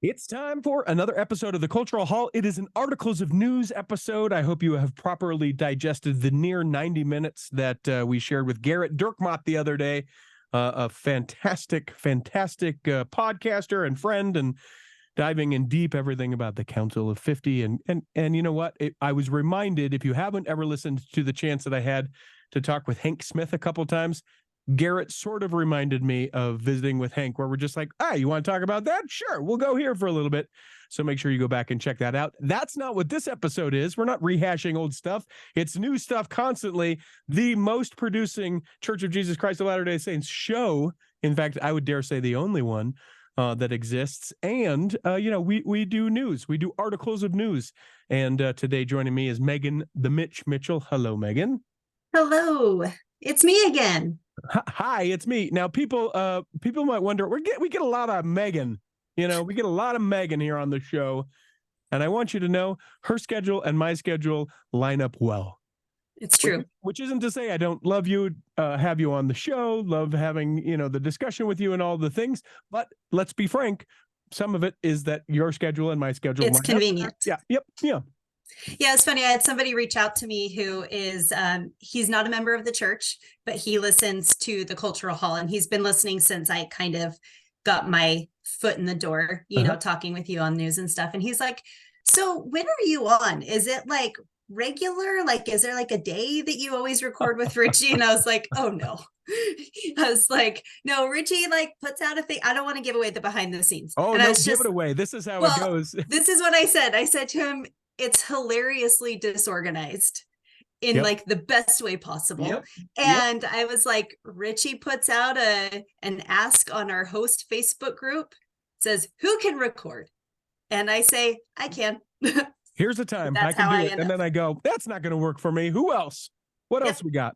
It's time for another episode of the Cultural Hall. It is an Articles of News episode. I hope you have properly digested the near 90 minutes that we shared with Garrett Dirkmott the other day, a fantastic podcaster and friend, and diving in deep everything about the Council of 50. And you know what? I was reminded, if you haven't ever listened to the chance that I had to talk with Hank Smith a couple times, Garrett sort of reminded me of visiting with Hank, where we're just like, you want to talk about that? Sure, we'll go here for a little bit. So make sure you go back and check that out. That's not what this episode is. We're not rehashing old stuff. It's new stuff constantly. The most producing Church of Jesus Christ of Latter-day Saints show. In fact, I would dare say the only one that exists. And, we do news. We do articles of news. And today joining me is Megan the Mitch Mitchell. Hello, Megan. Hello. It's me again. Hi, it's me. Now, people might wonder, we get a lot of Megan. We get a lot of Megan here on the show, and I want you to know her schedule and my schedule line up well. It's true. Which isn't to say I don't love you, have you on the show, love having the discussion with you and all the things. But let's be frank, some of it is that your schedule and my schedule. It's convenient. Yeah. Yep. Yeah. Yeah, it's funny. I had somebody reach out to me who is, he's not a member of the church, but he listens to the Cultural Hall, and he's been listening since I kind of got my foot in the door, talking with you on news and stuff. And he's like, so when are you on? Is it like regular? Like, is there like a day that you always record with Richie? And I was like, oh no. I was like, no, Richie puts out a thing. I don't want to give away the behind the scenes. Oh, and no, give it away. This is how it goes. This is what I said. I said to him, it's hilariously disorganized in the best way possible. Yep. And I was like, Richie puts out an ask on our host Facebook group, says, who can record? And I say, I can. Here's the time. I can do it. And then I go, that's not going to work for me. Who else? What else we got?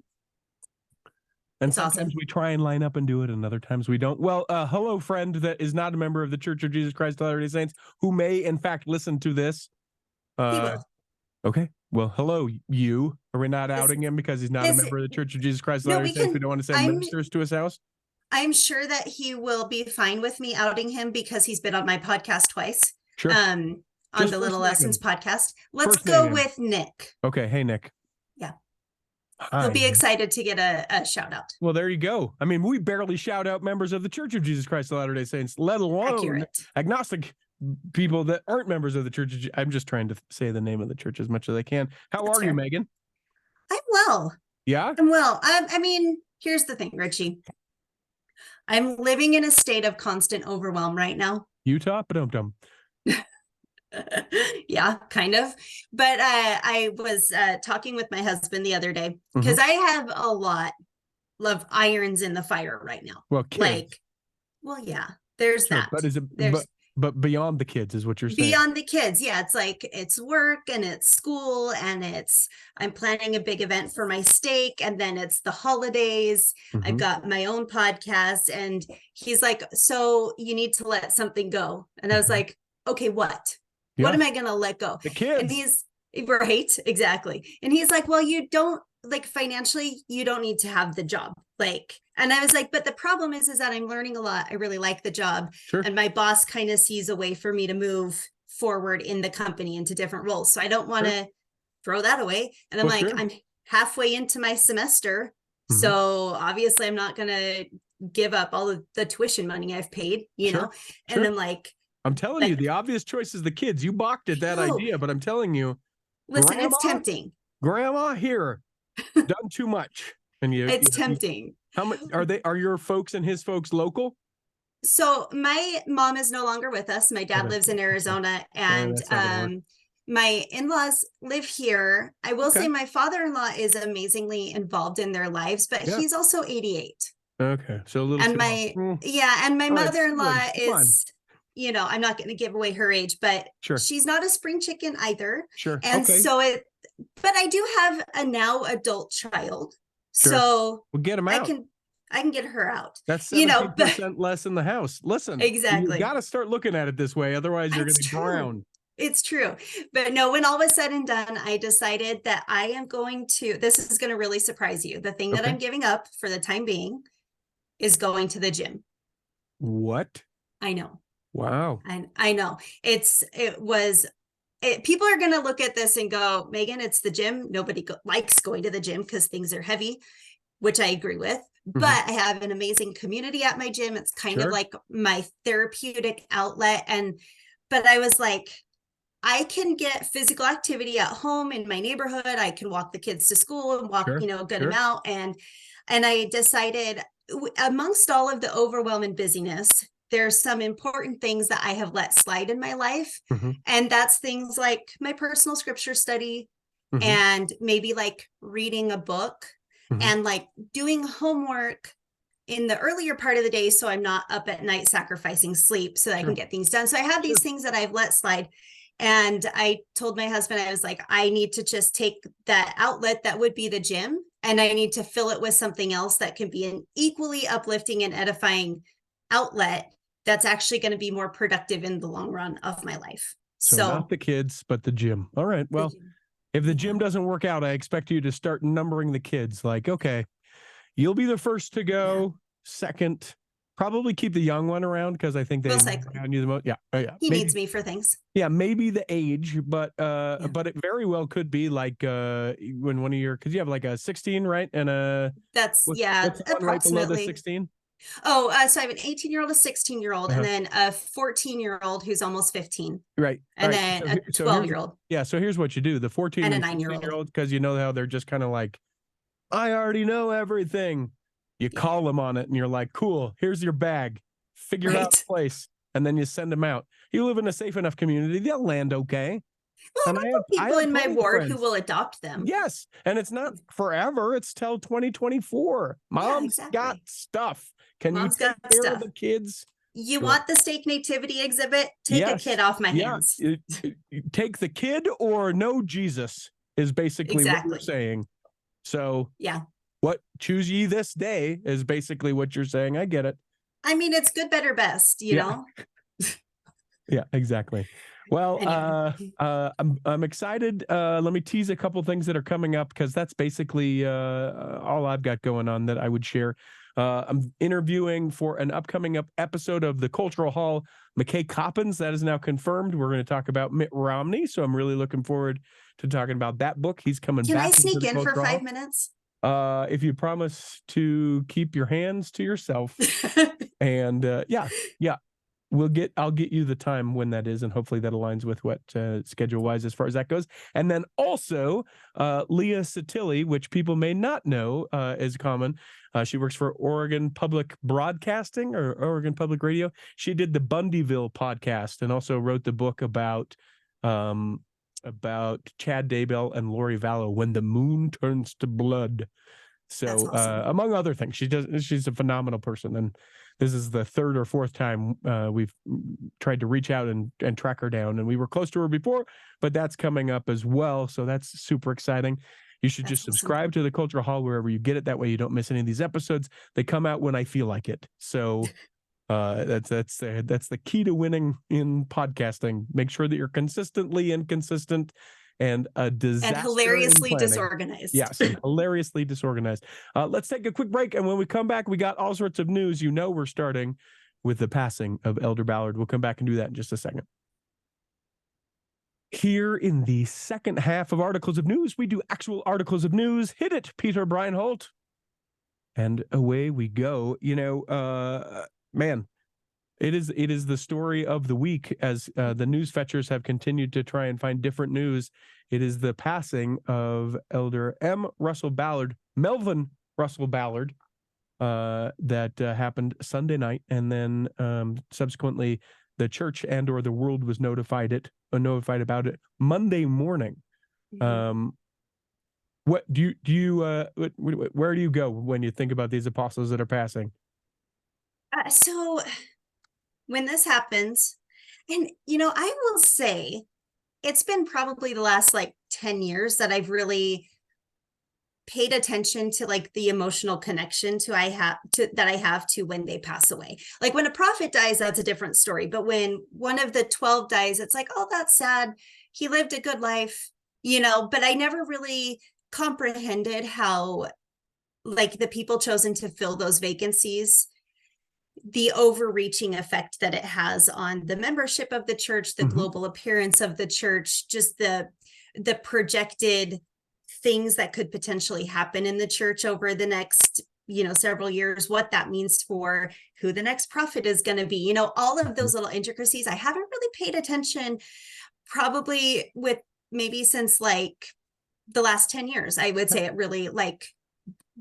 And sometimes we try and line up and do it, and other times we don't. Well, hello, friend that is not a member of the Church of Jesus Christ of Latter-day Saints, who may, in fact, listen to this. Okay. Well, hello, you. Are we not outing him because he's not a member of the Church of Jesus Christ of Latter-day Saints? We don't want to send ministers to his house? I'm sure that he will be fine with me outing him because he's been on my podcast twice. Sure. On the Little Lessons podcast. Let's go with Nick. Okay. Hey, Nick. Yeah. He'll be excited to get a shout out. Well, there you go. I mean, we barely shout out members of the Church of Jesus Christ of Latter-day Saints, let alone agnostic people that aren't members of the church. I'm just trying to say the name of the church as much as I can. How are you, Megan? I'm well. Yeah? I'm well. I mean, here's the thing, Richie. I'm living in a state of constant overwhelm right now. Utah? Ba-dum-dum. Yeah, kind of. But I was talking with my husband the other day because I have a lot of irons in the fire right now. Well, kids. Yeah, there's that. But is it... But beyond the kids is what you're saying. Beyond the kids. Yeah. It's it's work and it's school and I'm planning a big event for my stake. And then it's the holidays. I've got my own podcast. And he's like, so you need to let something go. And I was like, okay, what? Yeah. What am I going to let go? The kids. And he's right. Exactly. And he's like, well, you don't financially, you don't need to have the job. And I was like, but the problem is that I'm learning a lot. I really like the job. Sure. And my boss kind of sees a way for me to move forward in the company into different roles. So I don't want to throw that away. And I'm I'm halfway into my semester. So obviously I'm not going to give up all of the tuition money I've paid, you know? And I'm telling you, the obvious choice is the kids. You balked at that idea, but I'm telling you. Listen, it's tempting. Grandma here, done too much. And it's tempting. How much are your folks and his folks local? So my mom is no longer with us. My dad lives in Arizona, and my in-laws live here. I will say my father-in-law is amazingly involved in their lives, but he's also 88. Okay. So a little. And my mother-in-law is, I'm not going to give away her age, but she's not a spring chicken either. Sure. And but I do have a now adult child. Sure. So we'll get them out. I can get her out. That's 70% less in the house. Listen, exactly. You got to start looking at it this way. Otherwise, you're going to drown. It's true. But no, when all was said and done, I decided that I am going to, this is going to really surprise you. The thing that I'm giving up for the time being is going to the gym. What? I know. Wow. And I know people are going to look at this and go, Megan, it's the gym. Nobody likes going to the gym because things are heavy, which I agree with. Mhm. But I have an amazing community at my gym. It's kind of Sure. like my therapeutic outlet. But I was like, I can get physical activity at home in my neighborhood. I can walk the kids to school and walk, Sure. a good Sure. amount. And I decided, amongst all of the overwhelming busyness, there's some important things that I have let slide in my life. Mhm. And that's things like my personal scripture study, Mhm. and maybe like reading a book, Mhm. and like doing homework in the earlier part of the day, so I'm not up at night sacrificing sleep so that I can Sure. get things done. So I have Sure. these things that I've let slide. And I told my husband, I was like, I need to just take that outlet that would be the gym, and I need to fill it with something else that can be an equally uplifting and edifying outlet that's actually going to be more productive in the long run of my life. So not So the kids, but the gym. All right. Well, if the gym doesn't work out, I expect you to start numbering the kids. Like, okay, you'll be the first to go, second. Probably keep the young one around because I think they most likely around you the most. Yeah. Oh, yeah. he Maybe. needs me for things. Yeah, maybe the age, but it very well could be like when one of your, because you have like a 16, right? And That's what's the one right below the approximately. 16? So I have an 18-year-old, a 16-year-old, and Uh-huh. then a 14-year-old who's almost 15, Right. All and right. then So, a so here's 12-year-old so here's what you do: the 14 and a and 9-year-old. 16-year-old, because you know how they're just kind of like, I already know everything. You Yeah. call them on it, and you're like, cool. Here's your bag. Figure out Right. a place, and then you send them out. You live in a safe enough community; they'll land okay. Well, And I I know people have in my plenty of ward who friends. will adopt them. Yes, and it's not forever. It's till 2024. Yeah, Mom's got exactly. stuff. Can you Mom's got take care of stuff. the kids? You Yeah. want the steak nativity exhibit? Take a Yes. kid off my Yeah. hands. Take the kid or no Jesus is basically what you're Exactly. saying. So Yeah. what choose ye this day is basically what you're saying. I get it. I mean, it's good, better, best, Yeah. Yeah, exactly. Well, Anyway. I'm excited. Let me tease a couple things that are coming up because that's basically all I've got going on that I would share. I'm interviewing for an upcoming episode of the Cultural Hall, McKay Coppins. That is now confirmed. We're going to talk about Mitt Romney, so I'm really looking forward to talking about that book. He's coming Can I back into sneak the in for Cultural 5 Hall. minutes? If you promise to keep your hands to yourself, and yeah, I'll get you the time when that is, and hopefully that aligns with what schedule wise as far as that goes. And then also Leah Satilli, which people may not know is common. She works for Oregon Public Broadcasting or Oregon Public Radio. She did the Bundyville podcast and also wrote the book about Chad Daybell and Lori Vallow, When the Moon Turns to Blood. So awesome. among other things, she's a phenomenal person, and this is the third or fourth time we've tried to reach out and track her down, and we were close to her before, but that's coming up as well, so that's super exciting. You should just subscribe to the Cultural Hall wherever you get it. That way you don't miss any of these episodes. They come out when I feel like it. So that's the key to winning in podcasting. Make sure that you're consistently inconsistent and a disaster and hilariously in planning. disorganized. Yes, and hilariously disorganized. Let's take a quick break, and when we come back, we got all sorts of news. You know, we're starting with the passing of Elder Ballard. We'll come back and do that in just a second. Here in the second half of Articles of News, we do actual articles of news. Hit it, Peter Breinholt. And away we go. You know, man, it is the story of the week as the news fetchers have continued to try and find different news. It is the passing of Elder Melvin Russell Ballard, that happened Sunday night, and then subsequently the church and or the world was notified about it Monday morning. What do you where do you go when you think about these apostles that are passing? So when this happens, and I will say it's been probably the last like 10 years that I've really paid attention to like the emotional connection that I have to when they pass away. Like when a prophet dies, that's a different story. But when one of the 12 dies, it's like, oh, that's sad. He lived a good life, but I never really comprehended how like the people chosen to fill those vacancies the overreaching effect that it has on the membership of the church, the global appearance of the church, just the projected things that could potentially happen in the church over the next, several years, what that means for who the next prophet is going to be, all of those little intricacies. I haven't really paid attention probably with maybe since like the last 10 years. I would say it really like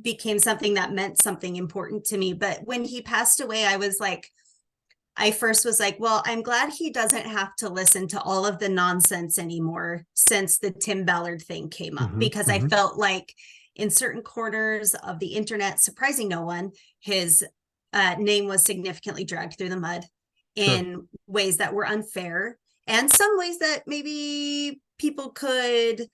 became something that meant something important to me. But when he passed away, I first was like, well, I'm glad he doesn't have to listen to all of the nonsense anymore since the Tim Ballard thing came up, because I felt like in certain corners of the internet, surprising no one, his name was significantly dragged through the mud in ways that were unfair, and some ways that maybe people could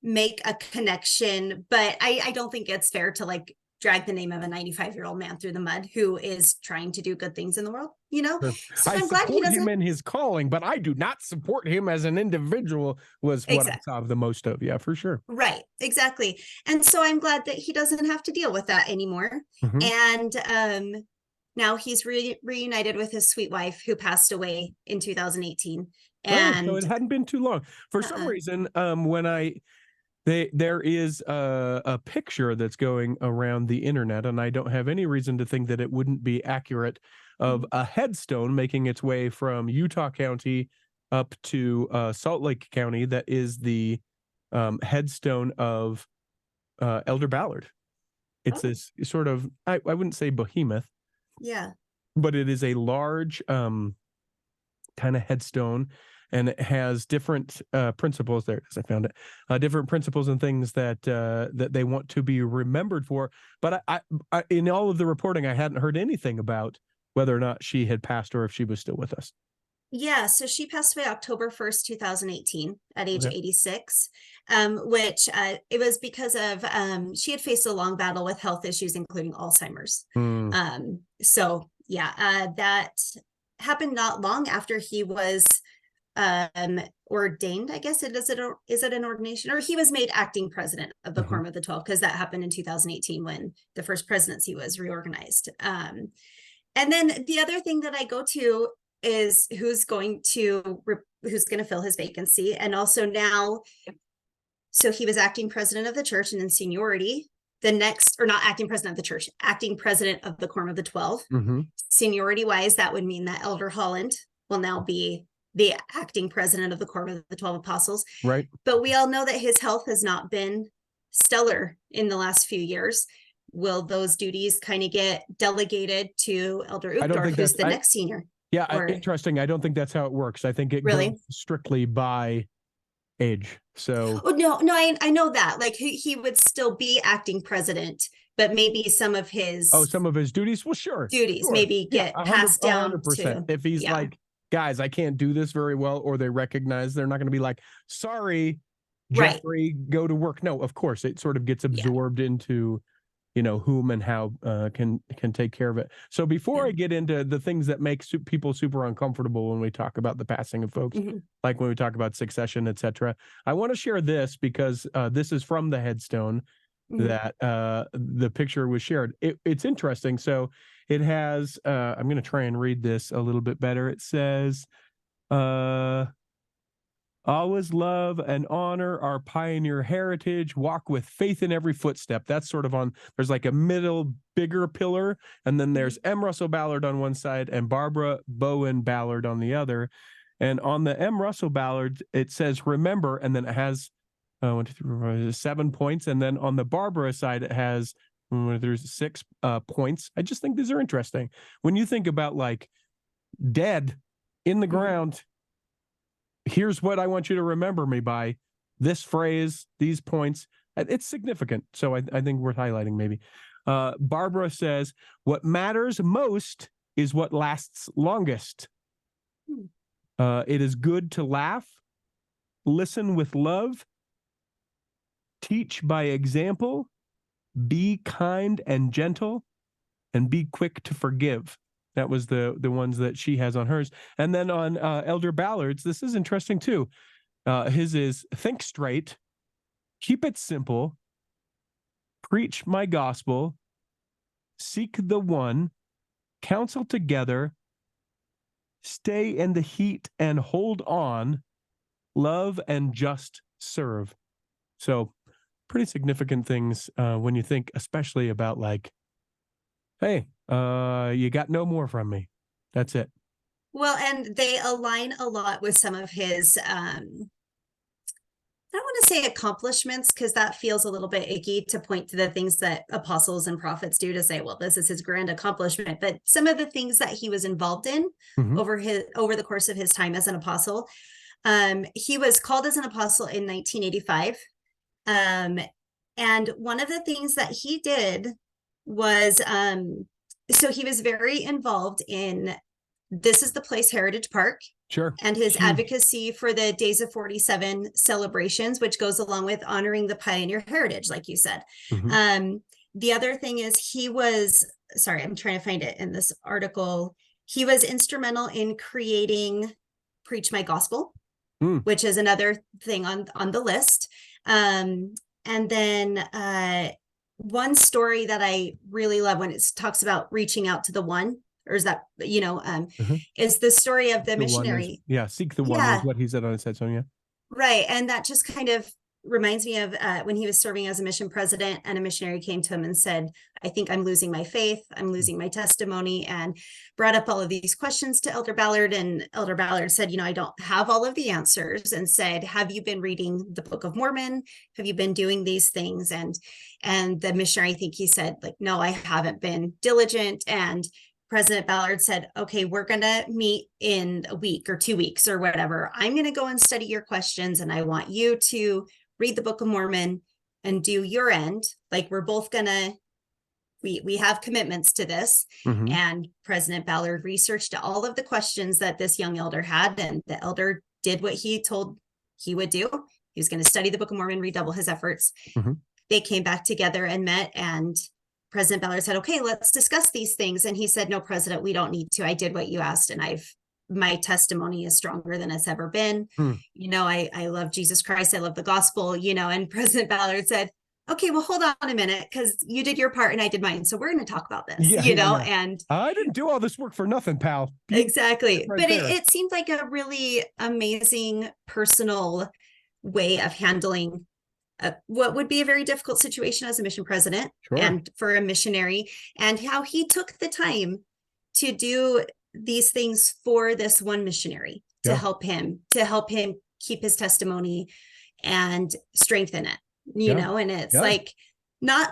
make a connection, but I don't think it's fair to like drag the name of a 95-year-old man through the mud who is trying to do good things in the world, So I I'm glad he support doesn't. him in his calling, but I do not support him as an individual, was what I saw the most of. Yeah, for sure. Right, exactly. And so I'm glad that he doesn't have to deal with that anymore. And now he's reunited with his sweet wife who passed away in 2018. And so it hadn't been too long. For some reason, when there is a picture that's going around the internet, and I don't have any reason to think that it wouldn't be accurate, of a headstone making its way from Utah County up to Salt Lake County. That is the headstone of Elder Ballard. It's this sort of, I wouldn't say behemoth, but it is a large kind of headstone. And it has different principles. There it is. I found it. Different principles and things that that they want to be remembered for. But I, in all of the reporting, I hadn't heard anything about whether or not she had passed or if she was still with us. Yeah, so she passed away October 1st, 2018 at age 86, which it was because of she had faced a long battle with health issues, including Alzheimer's. So yeah, that happened not long after he was ordained. I guess is it an ordination, or he was made acting president of the Quorum of the 12, because that happened in 2018 when the first presidency was reorganized. And then the other thing that I go to is who's going to fill his vacancy. And also now, so he was acting president of the church, and in seniority, the next, or not acting president of the church, acting president of the Quorum of the 12. Seniority wise, that would mean that Elder Holland will now be the acting president of the Quorum of the 12 Apostles. Right. But we all know that his health has not been stellar in the last few years. Will those duties kind of get delegated to Elder Uchtdorf, who's the next senior? Yeah, interesting. I don't think that's how it works. I think it goes strictly by age. So no, I know that. Like he would still be acting president, but maybe some of his duties. Well, sure. Maybe get passed down 100%. To if he's like, guys, I can't do this very well, or they recognize, they're not going to be like, sorry, Jeffrey, go to work. No, of course, it sort of gets absorbed into, whom and how can take care of it. So before I get into the things that make people super uncomfortable when we talk about the passing of folks, like when we talk about succession, etc., I want to share this because this is from the headstone that the picture was shared. It's interesting. So it has, I'm going to try and read this a little bit better. It says, always love and honor our pioneer heritage, walk with faith in every footstep. That's sort of there's like a middle bigger pillar, and then there's M. Russell Ballard on one side and Barbara Bowen Ballard on the other. And on the M. Russell Ballard, it says remember, and then it has 7 points. And then on the Barbara side, it has there's 6 points. I just think these are interesting. When you think about like dead in the ground, here's what I want you to remember me by. This phrase, these points, it's significant. So I think worth highlighting maybe. Barbara says, what matters most is what lasts longest. It is good to laugh, listen with love, teach by example, be kind and gentle, and be quick to forgive. That was the ones that she has on hers. And then on Elder Ballard's, this is interesting too. His is think straight, keep it simple, preach my gospel, seek the one, counsel together, stay in the heat and hold on, love and just serve. So pretty significant things when you think especially about like, hey, you got no more from me. That's it. Well, and they align a lot with some of his I don't want to say accomplishments because that feels a little bit icky to point to the things that apostles and prophets do to say, well, this is his grand accomplishment. But some of the things that he was involved in over the course of his time as an apostle, he was called as an apostle in 1985. And one of the things that he did was, so he was very involved in This Is the Place Heritage Park. Sure. And his advocacy for the Days of 47 celebrations, which goes along with honoring the pioneer heritage, like you said. The other thing is he was, sorry, I'm trying to find it in this article. He was instrumental in creating Preach My Gospel, which is another thing on the list. And then one story that I really love when it talks about reaching out to the one, or is that, is the story of the missionary. Seek the one is what he said on his headstone. Yeah. Right. And that just kind of reminds me of when he was serving as a mission president and a missionary came to him and said, I think I'm losing my faith. I'm losing my testimony, and brought up all of these questions to Elder Ballard. And Elder Ballard said, I don't have all of the answers, and said, have you been reading the Book of Mormon? Have you been doing these things? And the missionary, I think he said, like, no, I haven't been diligent. And President Ballard said, okay, we're going to meet in a week or 2 weeks or whatever. I'm going to go and study your questions, and I want you to read the Book of Mormon and do your end. Like, we're both going to, we have commitments to this. And President Ballard researched all of the questions that this young elder had, and the elder did what he told he would do. He was going to study the Book of Mormon, redouble his efforts. They came back together and met, and President Ballard said, okay, let's discuss these things. And he said, no, President, we don't need to. I did what you asked, and my testimony is stronger than it's ever been. I love Jesus Christ. I love the gospel, and President Ballard said, okay, well, hold on a minute, because you did your part and I did mine. So we're going to talk about this, and I didn't do all this work for nothing, pal. Exactly. Right, but it seemed like a really amazing personal way of handling what would be a very difficult situation as a mission president and for a missionary, and how he took the time to do these things for this one missionary to help him keep his testimony and strengthen it, and it's like,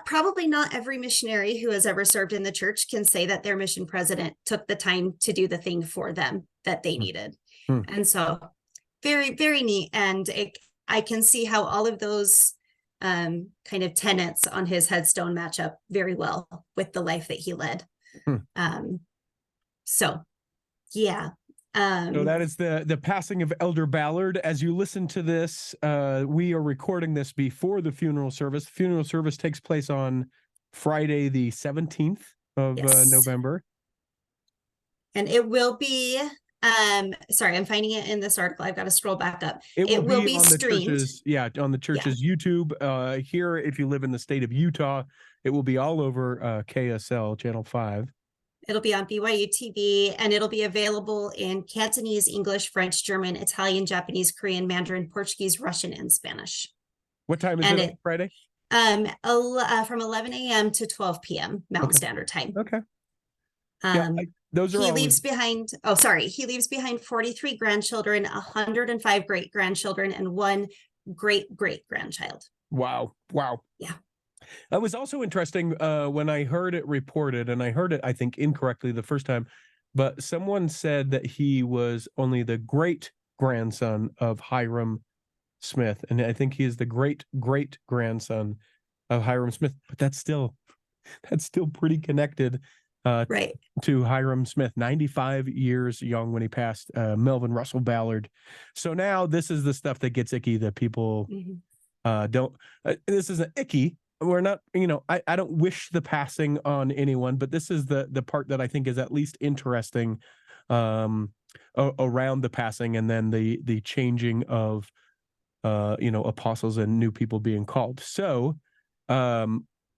probably not every missionary who has ever served in the church can say that their mission president took the time to do the thing for them that they needed. And so very, very neat. And I can see how all of those kind of tenets on his headstone match up very well with the life that he led. So that is the passing of Elder Ballard. As you listen to this, we are recording this before the funeral service. The funeral service takes place on Friday the 17th of November, and it will be sorry, I'm finding it in this article. I've got to scroll back up. It will be streamed. On the church's YouTube. Here, if you live in the state of Utah, it will be all over KSL Channel 5. It'll be on BYU TV, and it'll be available in Cantonese, English, French, German, Italian, Japanese, Korean, Mandarin, Portuguese, Russian, and Spanish. What time is it on Friday? From 11 a.m. to 12 p.m. Mountain Standard Time. Okay. He leaves behind 43 grandchildren, 105 great grandchildren, and 1 great great grandchild. Wow. Yeah. It was also interesting when I heard it reported, and I heard it, I think, incorrectly the first time, but someone said that he was only the great grandson of Hiram Smith, and I think he is the great great grandson of Hiram Smith. But that's still pretty connected to Hiram Smith, 95 years young when he passed, Melvin Russell Ballard. So now this is the stuff that gets icky that people don't. This isn't icky. We're not, I don't wish the passing on anyone, but this is the part that I think is at least interesting around the passing, and then the changing of apostles and new people being called. So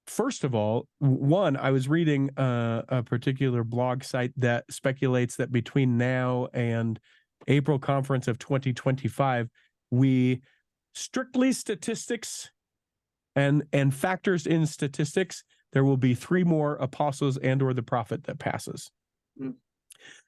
first of all, one, I was reading a particular blog site that speculates that between now and April conference of 2025, we strictly statistics and factors in statistics, there will be 3 more apostles and or the prophet that passes.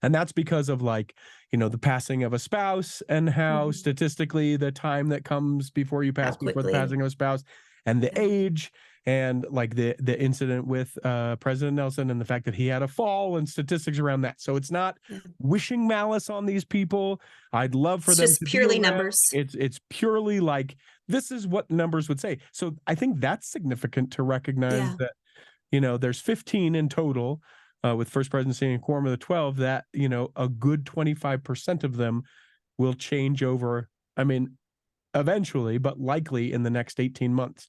And that's because of like, the passing of a spouse and how statistically the time that comes before you pass before the passing of a spouse and the age and like the incident with President Nelson and the fact that he had a fall and statistics around that. So it's not wishing malice on these people. I'd love for them just to purely be around. numbers. It's purely like, this is what numbers would say. So I think that's significant to recognize that, there's 15 in total with First Presidency and Quorum of the 12 that, a good 25% of them will change over, eventually, but likely in the next 18 months.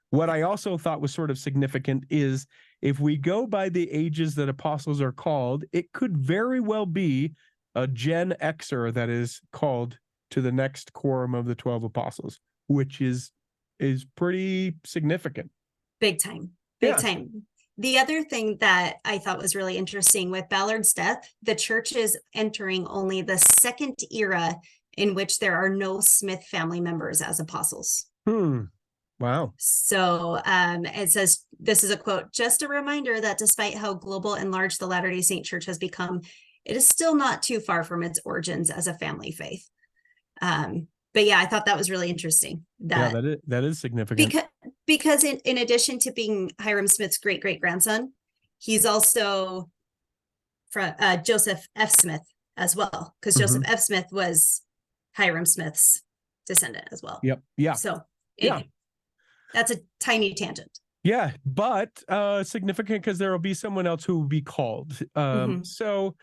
What I also thought was sort of significant is if we go by the ages that apostles are called, it could very well be a Gen Xer that is called to the next quorum of the 12 apostles, which is pretty significant. Big time. Big time. The other thing that I thought was really interesting with Ballard's death, the church is entering only the second era in which there are no Smith family members as apostles. Wow. So it says, this is a quote, just a reminder that despite how global and large the Latter-day Saint Church has become, it is still not too far from its origins as a family faith. But yeah, I thought that was really interesting. That is significant. Because in addition to being Hyrum Smith's great-great-grandson, he's also from Joseph F. Smith as well, because Joseph F. Smith was Hyrum Smith's descendant as well. Yep. Yeah. So anyway, that's a tiny tangent. Yeah, but significant because there will be someone else who will be called. So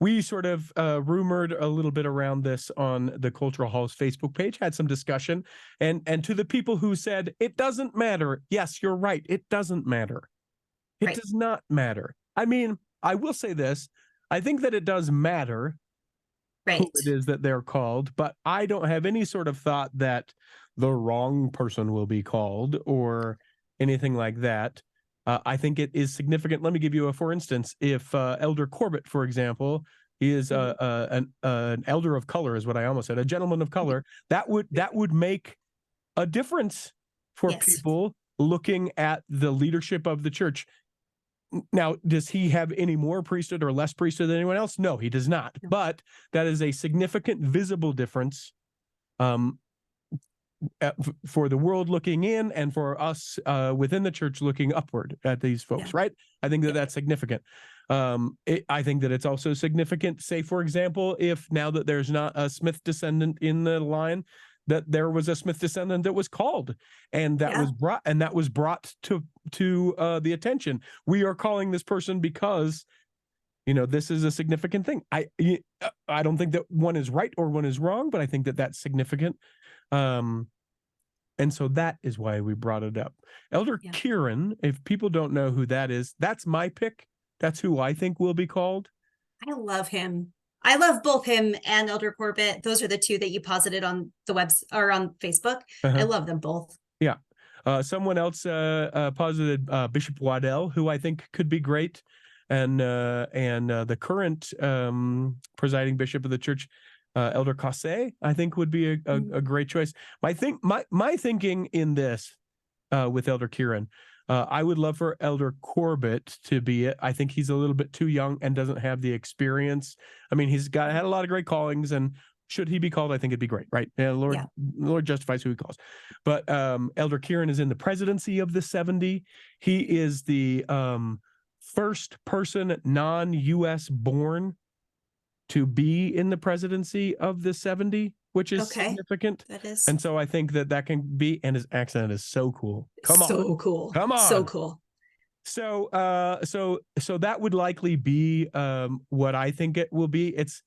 we sort of rumored a little bit around this on the Cultural Hall's Facebook page, had some discussion. And to the people who said, it doesn't matter. Yes, you're right. It doesn't matter. It does not matter. I mean, I will say this. I think that it does matter who it is that they're called, but I don't have any sort of thought that the wrong person will be called or anything like that. I think it is significant. Let me give you a for instance. If Elder Corbett, for example, is an elder of color, is what I almost said, a gentleman of color, that would make a difference for people looking at the leadership of the church. Now, does he have any more priesthood or less priesthood than anyone else? No, he does not. No. But that is a significant visible difference for the world looking in and for us within the church looking upward at these folks, right? I think that that's significant. I think that it's also significant, say, for example, if now that there's not a Smith descendant in the line, that there was a Smith descendant that was called and that was brought to the attention. We are calling this person because, this is a significant thing. I don't think that one is right or one is wrong, but I think that that's significant. And so that is why we brought it up. Elder Kieran, if people don't know who that is, that's my pick. That's who I think will be called. I love him. I love both him and Elder Corbett. Those are the two that you posited on the webs or on Facebook. I love them both. Yeah. Someone else posited Bishop Waddell, who I think could be great. And the current presiding bishop of the church, Elder Cossé, I think would be a great choice. My thinking in this with Elder Kieran, I would love for Elder Corbett to be it. I think he's a little bit too young and doesn't have the experience. I mean, he's had a lot of great callings, and should he be called, I think it'd be great, right? Lord justifies who he calls. But Elder Kieran is in the presidency of the 70. He is the first person non-U.S. born to be in the presidency of the 70, which is significant. That is. And so I think that can be, and his accent is so cool. So cool. Come on. So cool. So that would likely be what I think it will be. It's,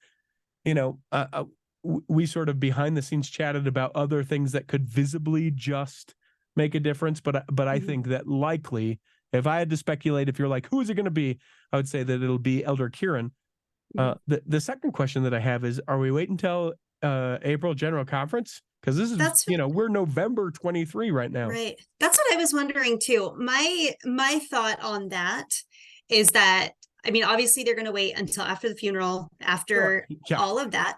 we sort of behind the scenes chatted about other things that could visibly just make a difference. But I think that likely, if I had to speculate, if you're like, who is it going to be? I would say that it'll be Elder Kieran. The second question that I have is, are we waiting until April General Conference Because this is, That's we're November 23 right now. right. That's what I was wondering too. My thought on that is that, I mean, obviously they're going to wait until after the funeral, after Yeah. all of that.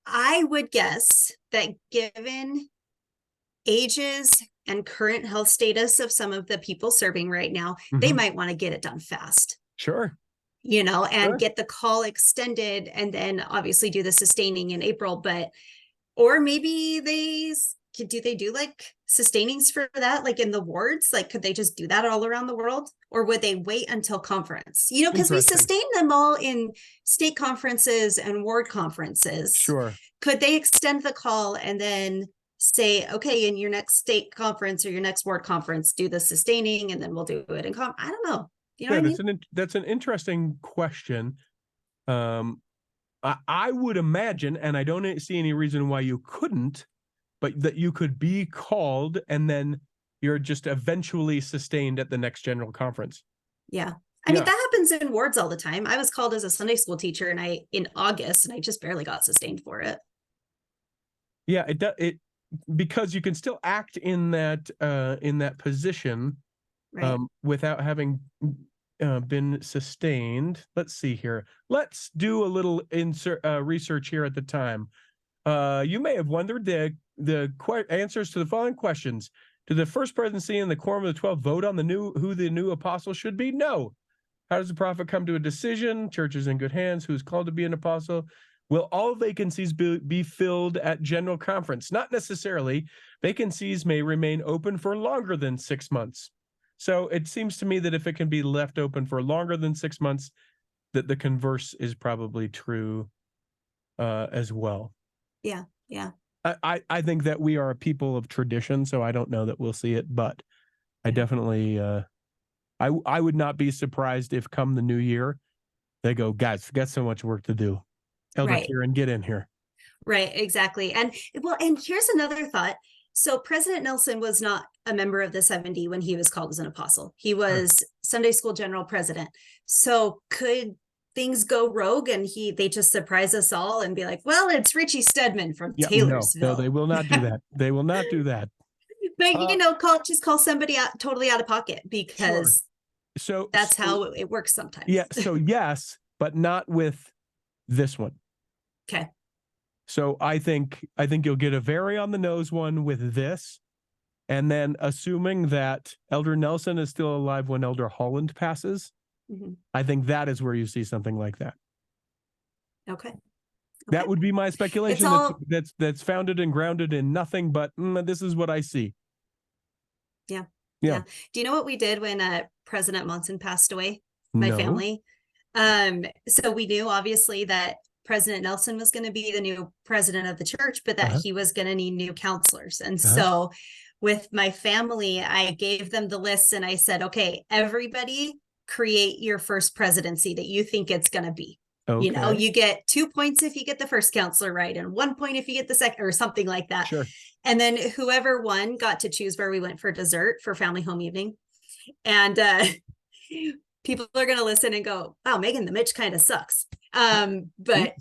I would guess that given ages and current health status of some of the people serving right now, they might want to get it done fast. Sure. And get the call extended, and then obviously do the sustaining in April. Or maybe they do like sustainings for that, like in the wards? Like, could they just do that all around the world? Or would they wait until conference? Because we sustain them all in state conferences and ward conferences. Sure. Could they extend the call and then say, okay, in your next state conference or your next ward conference, do the sustaining, and then we'll do it in I don't know. You know what I mean? That's an interesting question. I would imagine, and I don't see any reason why you couldn't, but that you could be called and then you're just eventually sustained at the next general conference. Yeah. I mean, that happens in wards all the time. I was called as a Sunday school teacher in August, and I just barely got sustained for it. Yeah, it because you can still act in that position, right. Without having been sustained. Let's see here. Let's do a little research here at the time. You may have wondered the answers to the following questions. Did the first presidency and the quorum of the 12 vote on who the new apostle should be? No. How does the prophet come to a decision? Church is in good hands. Who's called to be an apostle? Will all vacancies be filled at general conference? Not necessarily. Vacancies may remain open for longer than 6 months. So it seems to me that if it can be left open for longer than 6 months, that the converse is probably true as well. Yeah, yeah. I think that we are a people of tradition, so I don't know that we'll see it, but I definitely, I would not be surprised if come the new year, they go, guys, we got so much work to do. Elder Kieran, get in here. Right, exactly. And here's another thought. So President Nelson was not a member of the 70 when he was called as an apostle. He was Sunday school general president. So could things go rogue and they just surprise us all and be like, well, it's Richie Stedman from Taylorsville. No, they will not do that. They will not do that. But call somebody out totally out of pocket, because that's how it works sometimes. Yeah. So yes, but not with this one. Okay. So I think you'll get a very on the nose one with this, and then assuming that Elder Nelson is still alive when Elder Holland passes, I think that is where you see something like that. Okay. That would be my speculation. That's founded and grounded in nothing, but this is what I see. Yeah. Do you know what we did when President Monson passed away? My family. So we knew obviously that President Nelson was going to be the new president of the church, but that he was going to need new counselors. And so with my family, I gave them the list and I said, okay, everybody create your first presidency that you think it's going to be. Okay. You get 2 points if you get the first counselor right, and 1 point if you get the second, or something like that. Sure. And then whoever won got to choose where we went for dessert for family home evening. And people are going to listen and go, wow, Megan the Mitch kind of sucks. But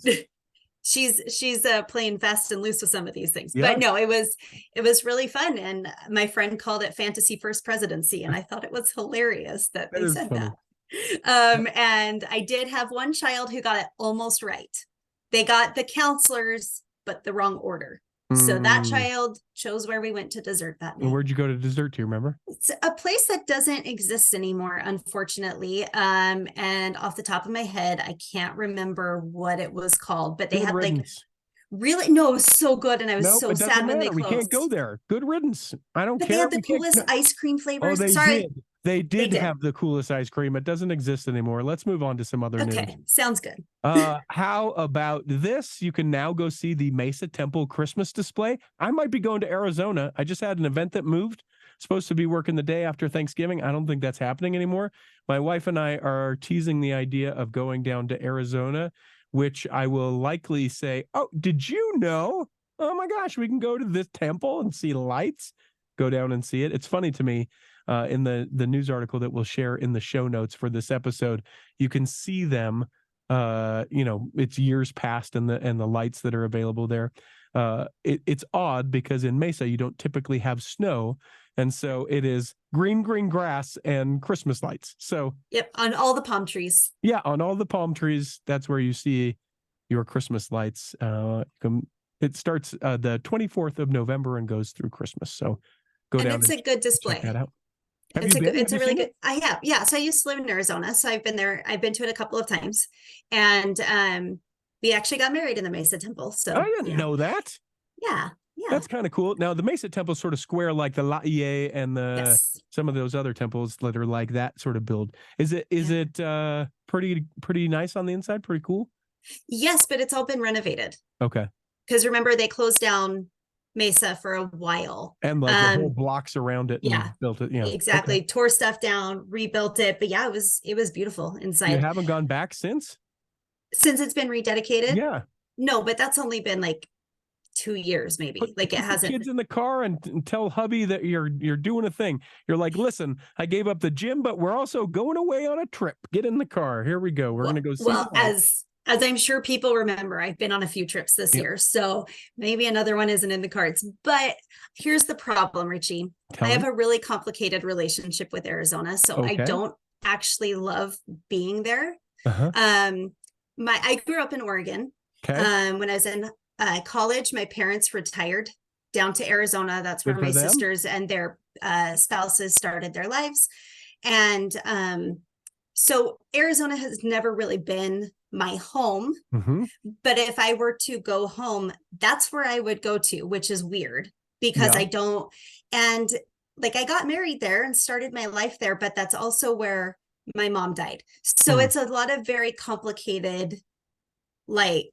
she's playing fast and loose with some of these things. But no, it was really fun. And my friend called it Fantasy First Presidency. And I thought it was hilarious that they said funny. That. And I did have one child who got it almost right. They got the counselors, but the wrong order. So that child chose where we went to dessert that night. And where'd you go to dessert? Do you remember? It's a place that doesn't exist anymore, unfortunately. And off the top of my head, I can't remember what it was called, but they had riddance. It was so good. And I was so sad when they closed. We can't go there. Good riddance. I don't care. They had the coolest ice cream flavors. They did have the coolest ice cream. It doesn't exist anymore. Let's move on to some other news. Okay, sounds good. How about this? You can now go see the Mesa Temple Christmas display. I might be going to Arizona. I just had an event that moved. Supposed to be working the day after Thanksgiving. I don't think that's happening anymore. My wife and I are teasing the idea of going down to Arizona, which I will likely say, oh, did you know? Oh my gosh, we can go to this temple and see lights. Go down and see it. It's funny to me. In the news article that we'll share in the show notes for this episode, you can see them it's years past, and the lights that are available there. It's odd because in Mesa you don't typically have snow, and so it is green grass and Christmas lights. So Yep, on all the palm trees. yeah, on all the palm trees, that's where you see your Christmas lights. It starts the 24th of November and goes through Christmas. So go And down it's and a good check display. that out. Have It's you been? it's Have a you really seen good. it? I have, yeah. So I used to live in Arizona, so I've been there. I've been to it a couple of times, and we actually got married in the Mesa Temple. So I didn't know that. yeah, yeah, That's kind of cool. Now the Mesa Temple is sort of square like the Latter and yes, some of those other temples that are like that sort of build. Is it pretty nice on the inside? Pretty cool. yes, but it's all been renovated Okay. because remember they closed down Mesa for a while. And like the whole blocks around it Yeah, and built it. Yeah. exactly. Okay. Tore stuff down, rebuilt it, but yeah, it was beautiful You inside. haven't gone back since? Since it's been rededicated? Yeah. No, but that's only been like 2 years, maybe. Like it Put the hasn't. kids in the car and tell hubby that you're doing a thing. You're like, listen, I gave up the gym, but we're also going away on a trip. Get in the car. Here we go. We're gonna go see. Well, as I'm sure people remember, I've been on a few trips this year, so maybe another one isn't in the cards. But here's the problem, Richie. I have a really complicated relationship with Arizona, so I don't actually love being there. I grew up in Oregon. When I was in college, my parents retired down to Arizona. That's where my sisters and their spouses started their lives. And so Arizona has never really been my home. But if I were to go home, that's where I would go to, which is weird because I don't. And like I got married there and started my life there, but that's also where my mom died. So it's a lot of very complicated, like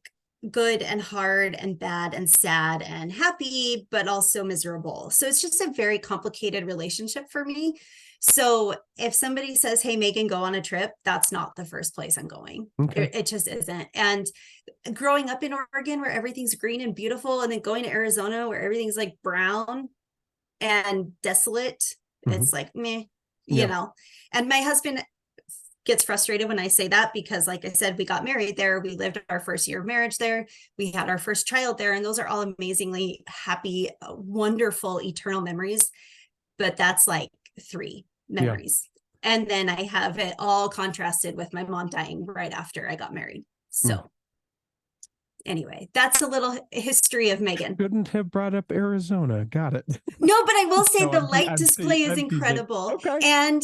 good and hard and bad and sad and happy, but also miserable. So it's just a very complicated relationship for me. So if somebody says, hey, Megan, go on a trip, that's not the first place I'm going. It just isn't. And growing up in Oregon where everything's green and beautiful, and then going to Arizona where everything's like brown and desolate, it's like meh, you know. And my husband gets frustrated when I say that because, like I said, we got married there. We lived our first year of marriage there. We had our first child there. And those are all amazingly happy, wonderful, eternal memories. But that's like 3 memories. And then I have it all contrasted with my mom dying right after I got married. So anyway, that's a little history of Megan. Couldn't have brought up Arizona. Got it. No, but I will say No, the light display is incredible. Okay. And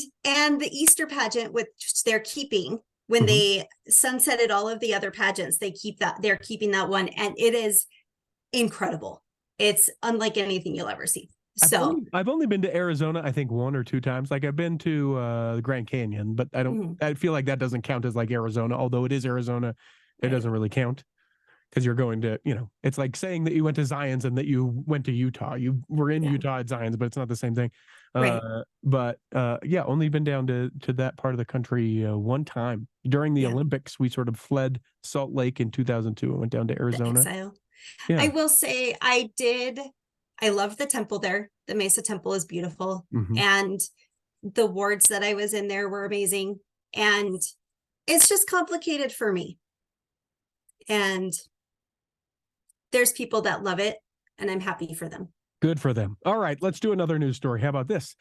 the Easter pageant, which they're keeping when they sunsetted all of the other pageants, they're keeping that one, and it is incredible. It's unlike anything you'll ever see. So I've only been to Arizona, I think 1 or 2 times. Like I've been to the Grand Canyon, but I feel like that doesn't count as like Arizona, although it is Arizona. It doesn't really count because you're going to, it's like saying that you went to Zion's and that you went to Utah. You were in Utah at Zion's, but it's not the same thing. But only been down to that part of the country 1 time. During the Olympics, we sort of fled Salt Lake in 2002 and went down to Arizona. I will say I loved the temple there. The Mesa Temple is beautiful. And the wards that I was in there were amazing. And it's just complicated for me. And there's people that love it, and I'm happy for them. Good for them. All right, let's do another news story. How about this?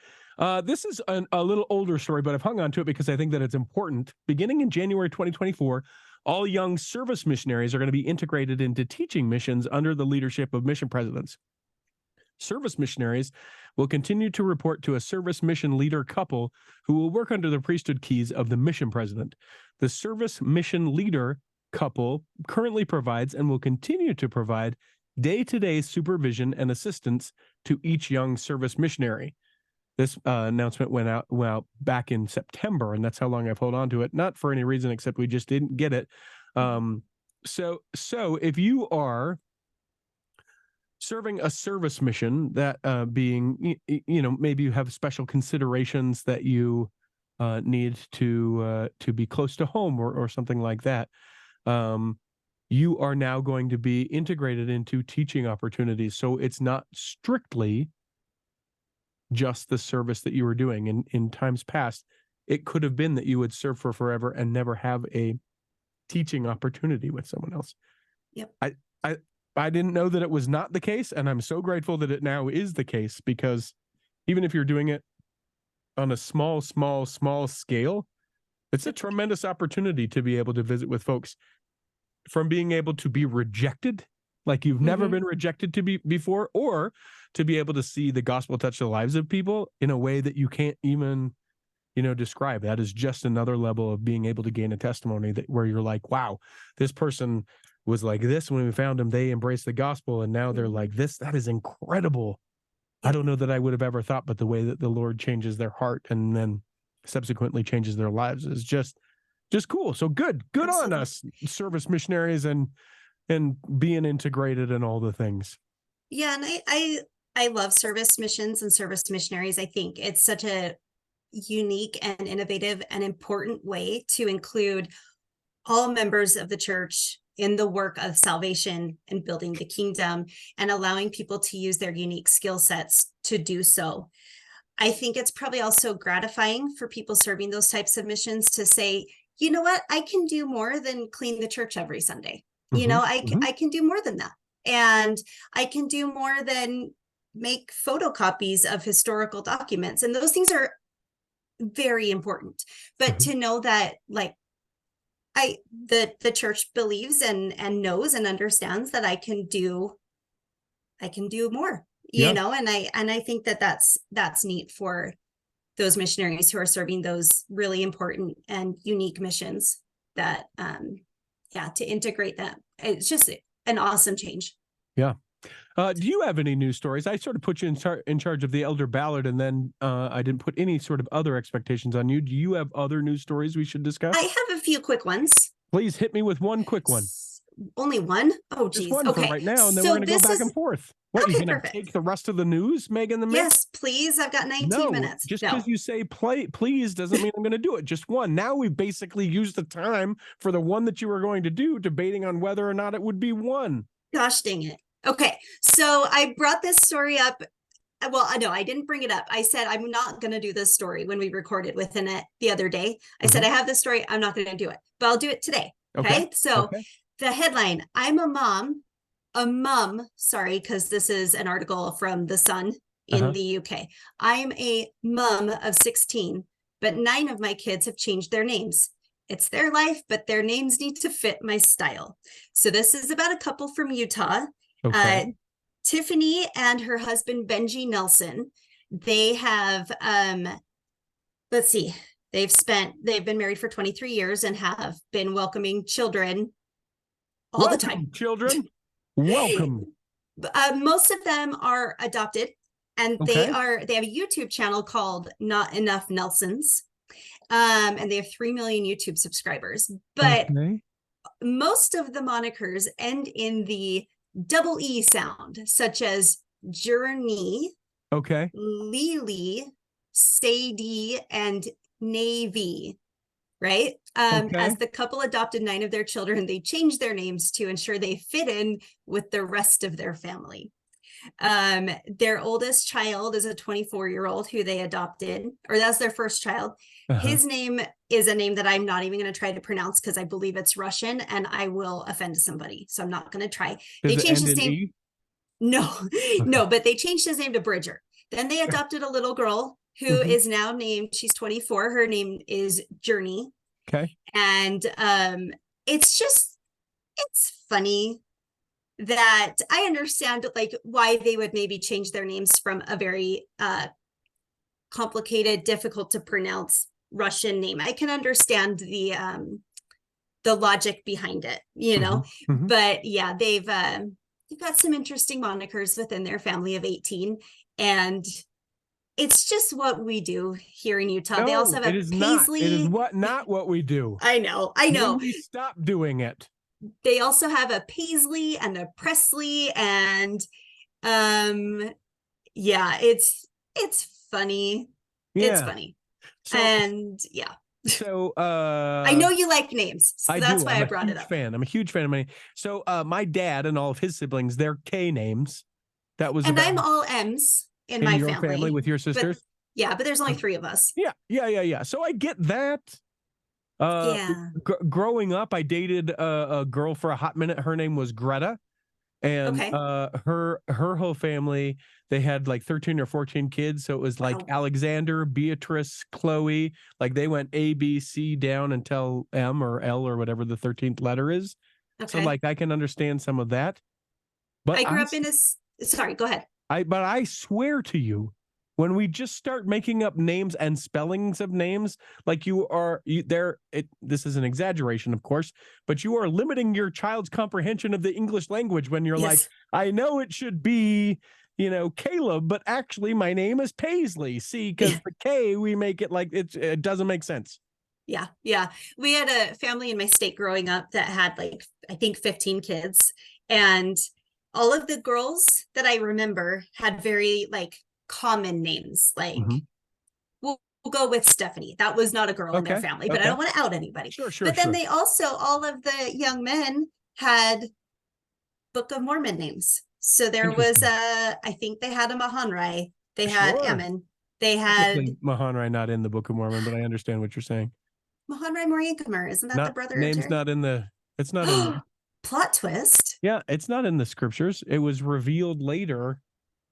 This is a little older story, but I've hung on to it because I think that it's important. Beginning in January 2024, all young service missionaries are going to be integrated into teaching missions under the leadership of mission presidents. Service missionaries will continue to report to a service mission leader couple who will work under the priesthood keys of the mission president. The service mission leader couple currently provides and will continue to provide day-to-day supervision and assistance to each young service missionary. This announcement went out back in September, and that's how long I've held on to it. Not for any reason except we just didn't get it. So if you are serving a service mission, that being, maybe you have special considerations that you need to be close to home or something like that, you are now going to be integrated into teaching opportunities. So it's not strictly just the service that you were doing. In times past, it could have been that you would serve for forever and never have a teaching opportunity with someone else. Yep. I didn't know that it was not the case, and I'm so grateful that it now is the case, because even if you're doing it on a small scale, it's a tremendous opportunity to be able to visit with folks, from being able to be rejected like you've never been rejected before, or to be able to see the gospel touch the lives of people in a way that you can't even, describe. That is just another level of being able to gain a testimony where you're like, wow, this person was like this when we found them, they embraced the gospel, and now they're like this. That is incredible. I don't know that I would have ever thought, but the way that the Lord changes their heart and then subsequently changes their lives is just cool. So good on us, service missionaries, and being integrated and all the things. Yeah, and I love service missions and service missionaries. I think it's such a unique and innovative and important way to include all members of the church in the work of salvation and building the kingdom, and allowing people to use their unique skill sets to do so. I think it's probably also gratifying for people serving those types of missions to say, you know what, I can do more than clean the church every Sunday. I can do more than that. And I can do more than make photocopies of historical documents. And those things are very important. But to know that, like, the church believes and knows and understands that I can do more, and I think that's neat for those missionaries who are serving those really important and unique missions, that to integrate them. It's just an awesome change. Yeah. Do you have any news stories? I sort of put you in charge of the Elder Ballard, and then I didn't put any sort of other expectations on you. Do you have other news stories we should discuss? I have a few quick ones. Please hit me with one quick one. Only one? Oh, geez. Just one okay. for right now, and then we're going to go back and forth. What, okay, you going to take the rest of the news, Megan the Mix? Yes, please. I've got 19 minutes. Just because you say please doesn't mean I'm going to do it. Just one. Now we basically used the time for the one that you were going to do, debating on whether or not it would be one. Gosh dang it. Okay, so I brought this story up. Well, no, I didn't bring it up. I said I'm not going to do this story when we recorded with Annette the other day. I said I have this story. I'm not going to do it, but I'll do it today. Okay. So the headline: I'm a mum. Sorry, because this is an article from The Sun in the UK. I'm a mum of 16, but 9 of my kids have changed their names. It's their life, but their names need to fit my style. So this is about a couple from Utah. Tiffany and her husband Benji Nelson. They have they've been married for 23 years and have been welcoming children all the time. Children, welcome. Most of them are adopted, and they have a YouTube channel called Not Enough Nelsons. And they have 3 million YouTube subscribers, but most of the monikers end in the double E sound, such as Journey, Lily, Sadie, and Navy, right? As the couple adopted 9 of their children, they changed their names to ensure they fit in with the rest of their family. Their oldest child is a 24-year-old who they adopted, or that's their first child. His name is a name that I'm not even going to try to pronounce because I believe it's Russian and I will offend somebody. So I'm not going to try. They changed his name. No, but they changed his name to Bridger. Then they adopted a little girl who is now named, she's 24. Her name is Journey. Okay. And it's funny that I understand like why they would maybe change their names from a very complicated, difficult to pronounce Russian name. I can understand the logic behind it, but yeah, they've got some interesting monikers within their family of 18, and it's just what we do here in Utah. They also have a Paisley. It is not what we do. I know. When we stop doing it. They also have a Paisley and a Presley, and it's funny. Yeah. It's funny. So I know you like names, so that's why I brought it up. I'm a huge fan of my. So my dad and all of his siblings, they're K names. That was, and I'm all M's in my your family with your sisters. But there's only 3 of us. Yeah. So I get that. Yeah. Growing up, I dated a girl for a hot minute. Her name was Greta. And Okay. her whole family, they had like 13 or 14 kids. So it was like Wow. Alexander, Beatrice, Chloe, like they went A, B, C down until M or L or whatever the 13th letter is. So Okay. like I can understand some of that. But I grew up in sorry, go ahead. I swear to you, when we just start making up names and spellings of names, like this is an exaggeration, of course, but you are limiting your child's comprehension of the English language when you're like, Yes. I know it should be, Caleb, but actually my name is Paisley. See, because the K, we make it like it doesn't make sense. Yeah. Yeah. We had a family in my state growing up that had like, I think 15 kids. And all of the girls that I remember had very like common names. Like we'll go with Stephanie. That was not a girl in their family, but I don't want to out anybody. Sure. But then they also, all of the young men had Book of Mormon names. So there was I think they had a Mahonri. They had Ammon. They had Mahonri not in the Book of Mormon, but I understand what you're saying. Mahonri Moriankumer. Isn't that the brother of name's Jerry? not in the it's not in the plot twist. Yeah, it's not in the scriptures. It was revealed later.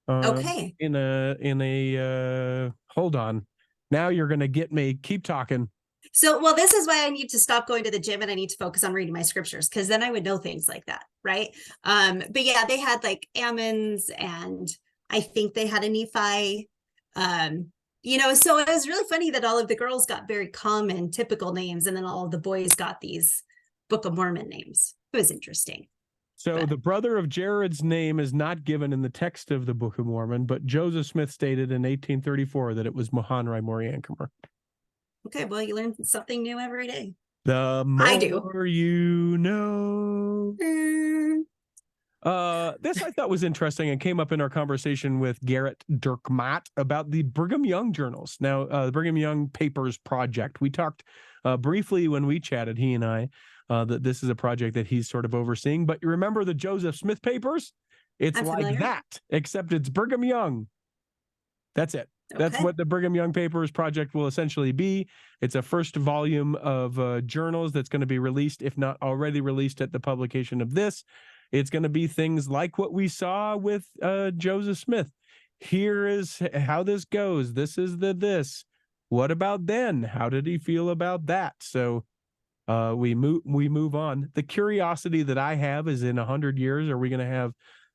Okay. In a hold on. Now you're gonna get me. Keep talking. So, well, this is why I need to stop going to the gym and I need to focus on reading my scriptures, because then I would know things like that, right? But yeah, they had like Ammons, and I think they had a Nephi. So it was really funny that all of the girls got very common, typical names, and then all of the boys got these Book of Mormon names. It was interesting. So the brother of Jared's name is not given in the text of the Book of Mormon, but Joseph Smith stated in 1834 that it was Mahonri Moriankumer. Okay, well, you learn something new every day. The more you know. This I thought was interesting and came up in our conversation with Garrett Dirkmaat about the Brigham Young journals. Now, the Brigham Young Papers Project. We talked briefly when we chatted, he and I, that this is a project that he's sort of overseeing. But you remember the Joseph Smith papers? It's like that, except it's Brigham Young. That's it. Okay. That's what the Brigham Young Papers Project will essentially be. It's a first volume of journals that's going to be released, if not already released at the publication of this. It's going to be things like what we saw with Joseph Smith. Here is how this goes. This is this. What about then? How did he feel about that? So we move on. The curiosity that I have is in 100 years, are we going to have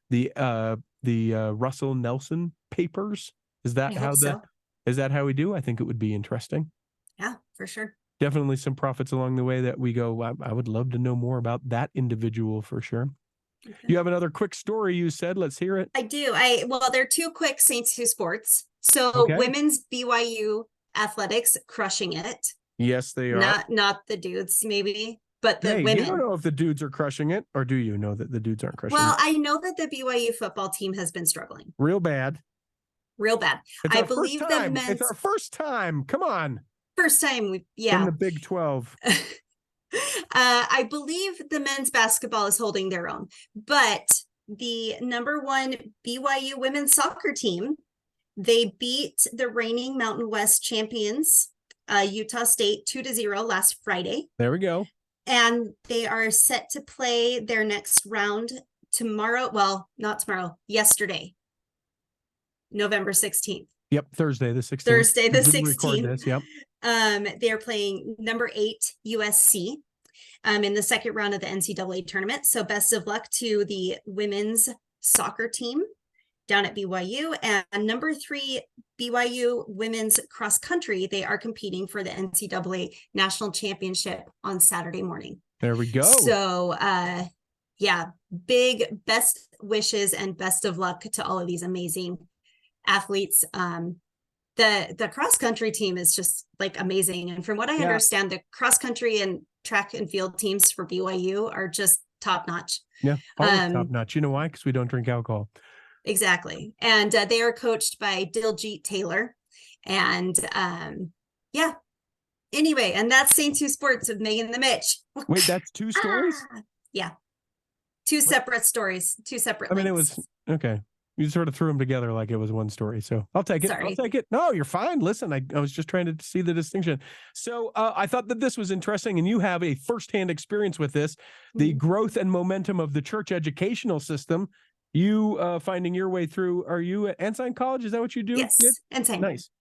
the Russell Nelson papers? Is that how we do? I think it would be interesting. Yeah, for sure. Definitely some prophets along the way that we go, I would love to know more about that individual for sure. Okay. You have another quick story you said. Let's hear it. I do. There are two quick Saints Who sports. So women's BYU athletics crushing it. Yes, they are. Not the dudes, maybe, but the women. You don't know if the dudes are crushing it, or do you know that the dudes aren't crushing it? Well, I know that the BYU football team has been struggling. Real bad. I believe the men's. It's our first time. Come on. First time. In the Big 12. I believe the men's basketball is holding their own, but the number one BYU women's soccer team, they beat the reigning Mountain West champions, Utah State 2-0 last Friday. There we go. And they are set to play their next round tomorrow. Well, not tomorrow, yesterday, November 16th. Yep, Thursday the 16th. Thursday the 16th. This, yep. They're playing number 8 USC in the second round of the NCAA tournament. So best of luck to the women's soccer team down at BYU. And number 3 BYU women's cross country, they are competing for the NCAA national championship on Saturday morning. There we go. So big best wishes and best of luck to all of these amazing athletes. The cross country team is just like amazing, and from what I understand, the cross country and track and field teams for BYU are just top notch. Yeah, top notch. You know why? Because we don't drink alcohol. Exactly, and they are coached by Diljit Taylor, and Anyway, and that's St. Two Sports with Megan the Mitch. Wait, that's 2 stories? Yeah, 2 separate stories, 2 separate. I mean, links. It was okay. You sort of threw them together like it was one story. So I'll take it. Sorry. I'll take it. No, you're fine. Listen, I was just trying to see the distinction. So I thought that this was interesting, and you have a firsthand experience with this, the growth and momentum of the church educational system. You finding your way through. Are you at Ensign College? Is that what you do? Yes, Ensign. Nice.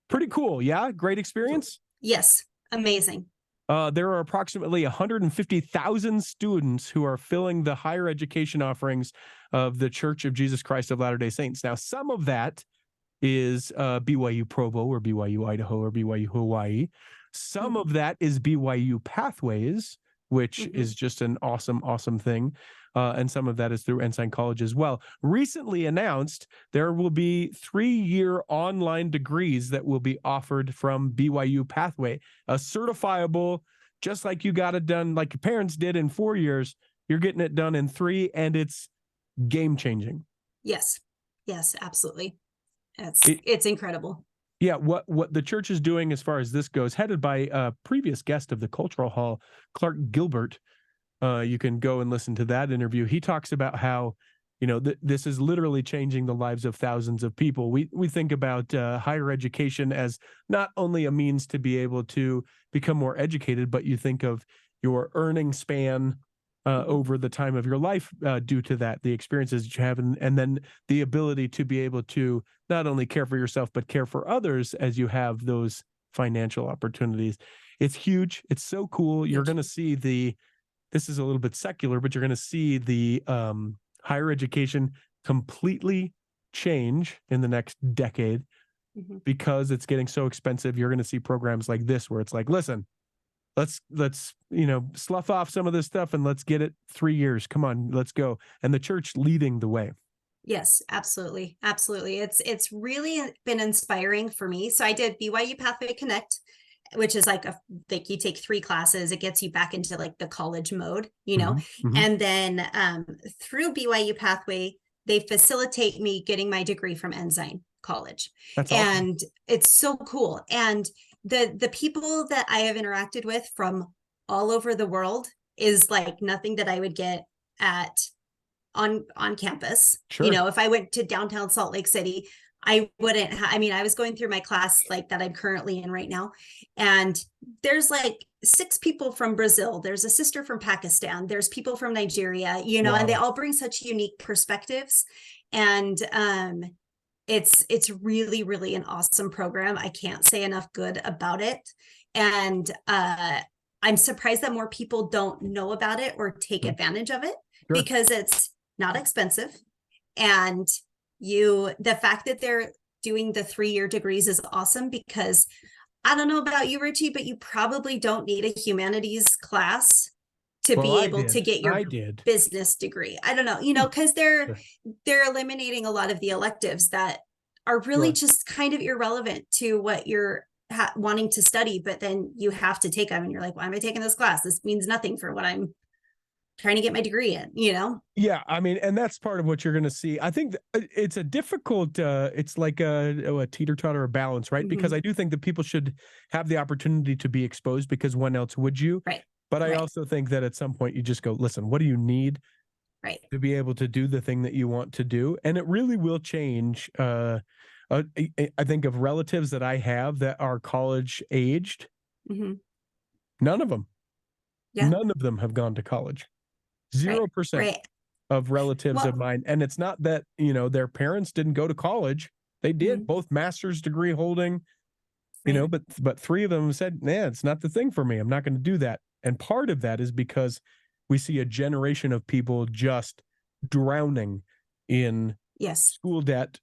Pretty cool. Yeah, great experience. Yes, amazing. There are approximately 150,000 students who are filling the higher education offerings of the Church of Jesus Christ of Latter-day Saints. Now, some of that is BYU Provo or BYU Idaho or BYU Hawaii. Some of that is BYU Pathways, which is just an awesome, awesome thing. And some of that is through Ensign College as well. Recently announced, there will be 3-year online degrees that will be offered from BYU Pathway, a certifiable, just like you got it done, like your parents did in 4 years, you're getting it done in 3, and it's game-changing. Yes, absolutely. It's incredible. Yeah, what the church is doing as far as this goes, headed by a previous guest of the Cultural Hall, Clark Gilbert. You can go and listen to that interview. He talks about how, this is literally changing the lives of thousands of people. We think about higher education as not only a means to be able to become more educated, but you think of your earning span over the time of your life due to that, the experiences that you have, and then the ability to be able to not only care for yourself, but care for others as you have those financial opportunities. It's huge. It's so cool. You're going to see this is a little bit secular, but you're going to see the higher education completely change in the next decade because it's getting so expensive. You're going to see programs like this where it's like, listen, let's slough off some of this stuff and let's get it 3 years. Come on, let's go. And the church leading the way. Yes, absolutely. Absolutely. It's really been inspiring for me. So I did BYU Pathway Connect, which is like you take 3 classes, it gets you back into like the college mode, and then through BYU Pathway, they facilitate me getting my degree from Ensign College. That's awesome. And it's so cool. And the people that I have interacted with from all over the world is like nothing that I would get on campus. Sure. If I went to downtown Salt Lake City, I wouldn't I was going through my class like that I'm currently in right now, and there's like 6 people from Brazil, there's a sister from Pakistan, there's people from Nigeria, Wow. and they all bring such unique perspectives, and it's really, really an awesome program. I can't say enough good about it, and I'm surprised that more people don't know about it or take advantage of it, because it's not expensive, and the fact that they're doing the 3-year degrees is awesome, because I don't know about you, Richie, but you probably don't need a humanities class to be able to get your business degree. I don't know, because they're eliminating a lot of the electives that are really just kind of irrelevant to what you're wanting to study, but then you have to take them and you're like, why am I taking this class? This means nothing for what I'm trying to get my degree in, Yeah, and that's part of what you're going to see. I think it's a difficult, it's like a teeter-totter of balance, right? Because I do think that people should have the opportunity to be exposed, because when else would you? Right. But I also think that at some point you just go, listen, what do you need to be able to do the thing that you want to do? And it really will change. I think of relatives that I have that are college aged. None of them. Yeah. None of them have gone to college. 0% of relatives of mine. And it's not that, their parents didn't go to college. They did, both master's degree holding, but 3 of them said, it's not the thing for me. I'm not going to do that. And part of that is because we see a generation of people just drowning in school debt.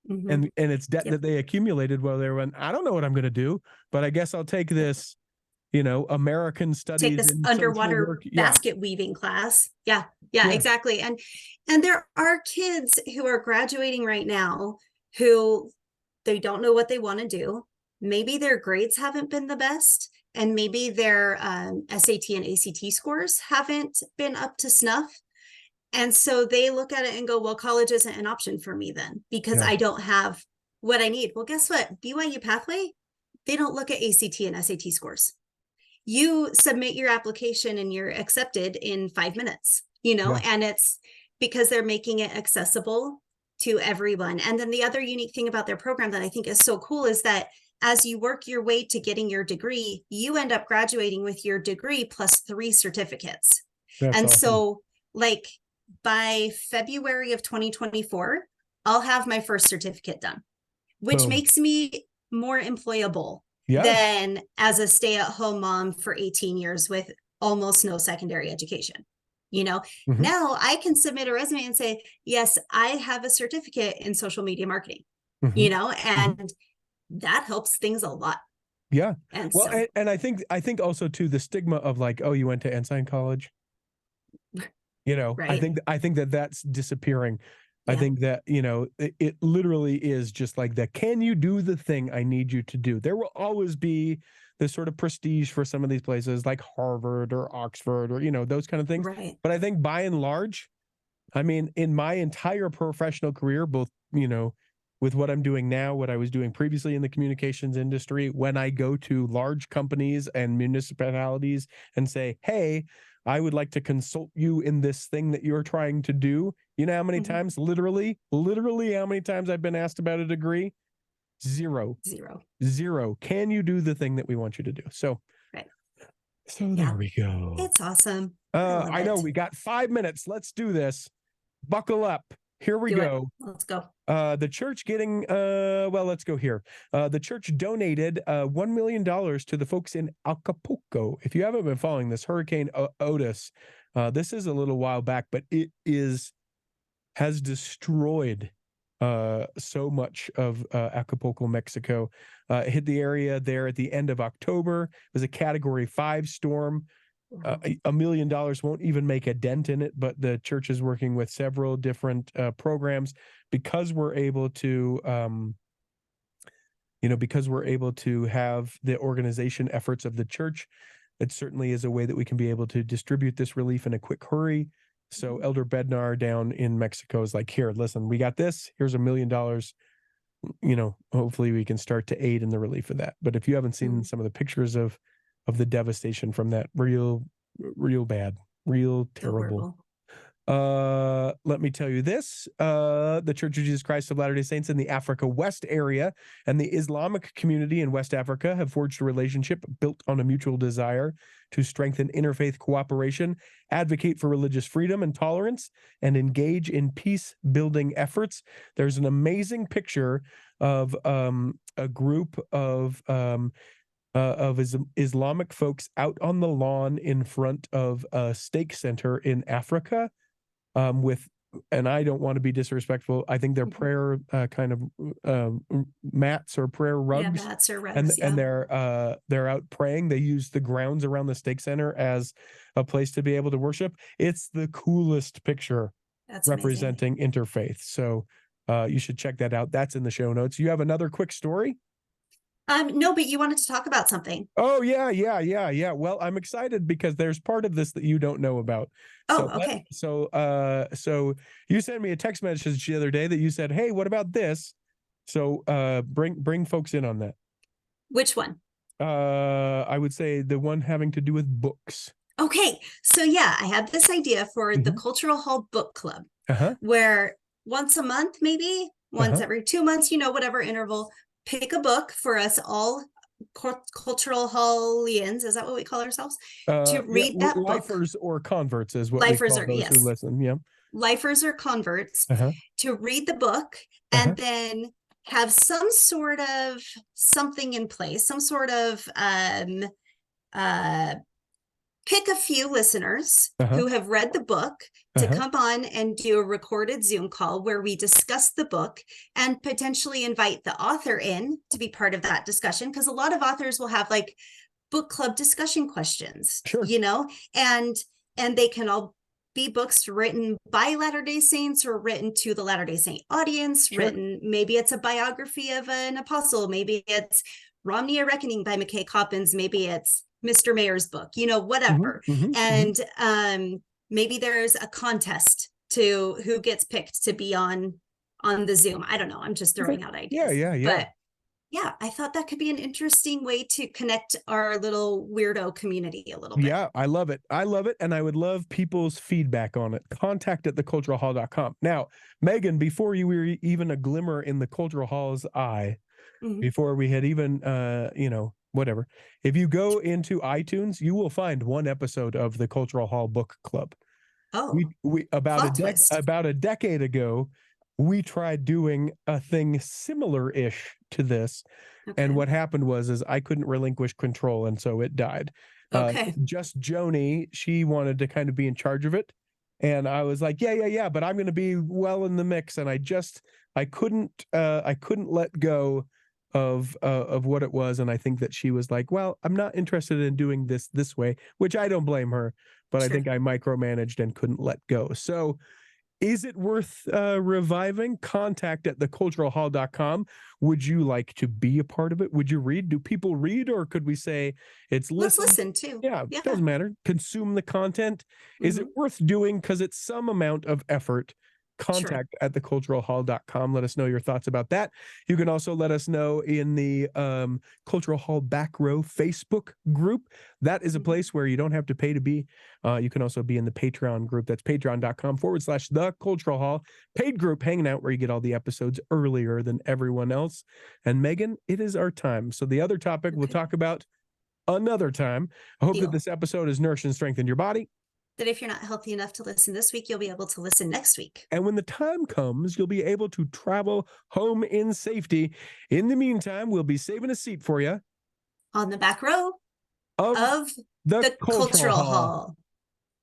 And it's debt that they accumulated while they were I don't know what I'm going to do, but I guess I'll take this American studies, take this underwater basket weaving class. Yeah, exactly. And there are kids who are graduating right now who they don't know what they want to do. Maybe their grades haven't been the best, and maybe their SAT and ACT scores haven't been up to snuff. And so they look at it and go, well, college isn't an option for me then, because I don't have what I need. Well, guess what? BYU Pathway, they don't look at ACT and SAT scores. You submit your application and you're accepted in 5 minutes, and it's because they're making it accessible to everyone. And then the other unique thing about their program that I think is so cool is that as you work your way to getting your degree, you end up graduating with your degree plus 3 certificates. That's and awesome. So like by February of 2024, I'll have my first certificate done, which Boom. makes me more employable than as a stay-at-home mom for 18 years with almost no secondary education. Now I can submit a resume and say, yes, I have a certificate in social media marketing, and that helps things a lot. Yeah. And well, and I think also too, the stigma of like, oh, you went to Ensign College, right. I think that that's disappearing. I think that, it literally is just like that. Can you do the thing I need you to do? There will always be this sort of prestige for some of these places like Harvard or Oxford or, those kind of things. Right. But I think by and large, I mean, in my entire professional career, both, with what I'm doing now, what I was doing previously in the communications industry, when I go to large companies and municipalities and say, hey, I would like to consult you in this thing that you're trying to do. You know how many times, literally how many times I've been asked about a degree? Zero. Can you do the thing that we want you to do? So, there we go. It's awesome. I know we got 5 minutes. Let's do this. Buckle up. Here we go. Let's go. The church getting, let's go here. The church donated $1 million to the folks in Acapulco. If you haven't been following this, Hurricane Otis, this is a little while back, but it has destroyed so much of Acapulco, Mexico. It hit the area there at the end of October. It was a Category 5 storm. $1 million won't even make a dent in it, but the church is working with several different programs because we're able to, because we're able to have the organization efforts of the church. It certainly is a way that we can be able to distribute this relief in a quick hurry. So Elder Bednar down in Mexico is like, here, listen, we got this. Here's $1 million. Hopefully we can start to aid in the relief of that. But if you haven't seen some of the pictures of the devastation from that, real bad, real terrible. Let me tell you this, the Church of Jesus Christ of Latter-day Saints in the Africa West area and the Islamic community in West Africa have forged a relationship built on a mutual desire to strengthen interfaith cooperation, advocate for religious freedom and tolerance, and engage in peace-building efforts. There's an amazing picture of a group of Islamic folks out on the lawn in front of a stake center in Africa, and I don't want to be disrespectful, I think they're prayer kind of mats or prayer rugs. Yeah, mats or rugs, and they're out praying. They use the grounds around the stake center as a place to be able to worship. It's the coolest picture. That's representing interfaith. So you should check that out. That's in the show notes. You have another quick story? No, but you wanted to talk about something. Oh, yeah. Well, I'm excited because there's part of this that you don't know about. Okay. So you sent me a text message the other day that you said, hey, what about this? So bring folks in on that. Which one? I would say the one having to do with books. Okay. So I had this idea for the Cultural Hall Book Club, where once a month, maybe once every 2 months, whatever interval, pick a book for us all Cultural Hallians, is that what we call ourselves? To read that lifers book. Or converts is what Lifers we call those who listen. Yeah. Lifers or converts to read the book and then have some sort of something in place, some sort of pick a few listeners who have read the book to come on and do a recorded Zoom call where we discuss the book and potentially invite the author in to be part of that discussion. Because a lot of authors will have like book club discussion questions, and they can all be books written by Latter-day Saints or written to the Latter-day Saint audience, maybe it's a biography of an apostle, maybe it's Romney A Reckoning by McKay Coppins, maybe it's Mr. Mayor's book, whatever. And maybe there's a contest to who gets picked to be on the Zoom. I don't know. I'm just throwing out ideas. Yeah. Yeah, I thought that could be an interesting way to connect our little weirdo community a little bit. Yeah, I love it. I love it. And I would love people's feedback on it. Contact@theculturalhall.com. Now, Megan, before you were even a glimmer in the Cultural Hall's eye, Mhm. before we had even, whatever, if you go into iTunes, you will find one episode of the Cultural Hall Book Club. Oh, We plot twist. about a decade ago, we tried doing a thing similar-ish to this, and Okay. what happened was I couldn't relinquish control, and so it died. Okay. Just Joni, she wanted to kind of be in charge of it, and I was like, yeah, but I'm going to be well in the mix, and I couldn't let go of what it was, and I think that she was like, well, I'm not interested in doing this way, which I don't blame her, but I Sure. think I micromanaged and couldn't let go. So is it worth reviving? Contact@theculturalhall.com. Would you like to be a part of it? Would you read? Do people read, or could we say it's Let's listen? listen too. Yeah, Yeah. doesn't matter. Consume the content. Is it Mhm. worth doing? Because it's some amount of effort. Sure. Contact@theculturalhall.com. Let us know your thoughts about that. You can also let us know in the Cultural Hall Back Row Facebook group. That is a Mhm. place where you don't have to pay to be. You can also be in the Patreon group. That's patreon.com/The Cultural Hall. Paid group, hanging out where you get all the episodes earlier than everyone else. And Megan, it is our time. So the other topic we'll Okay. talk about another time. I hope that Deal. this episode has nourished and strengthened your body. That if you're not healthy enough to listen this week, you'll be able to listen next week. And when the time comes, you'll be able to travel home in safety. In the meantime, we'll be saving a seat for you On the back row of of the the Cultural Cultural Hall. Hall.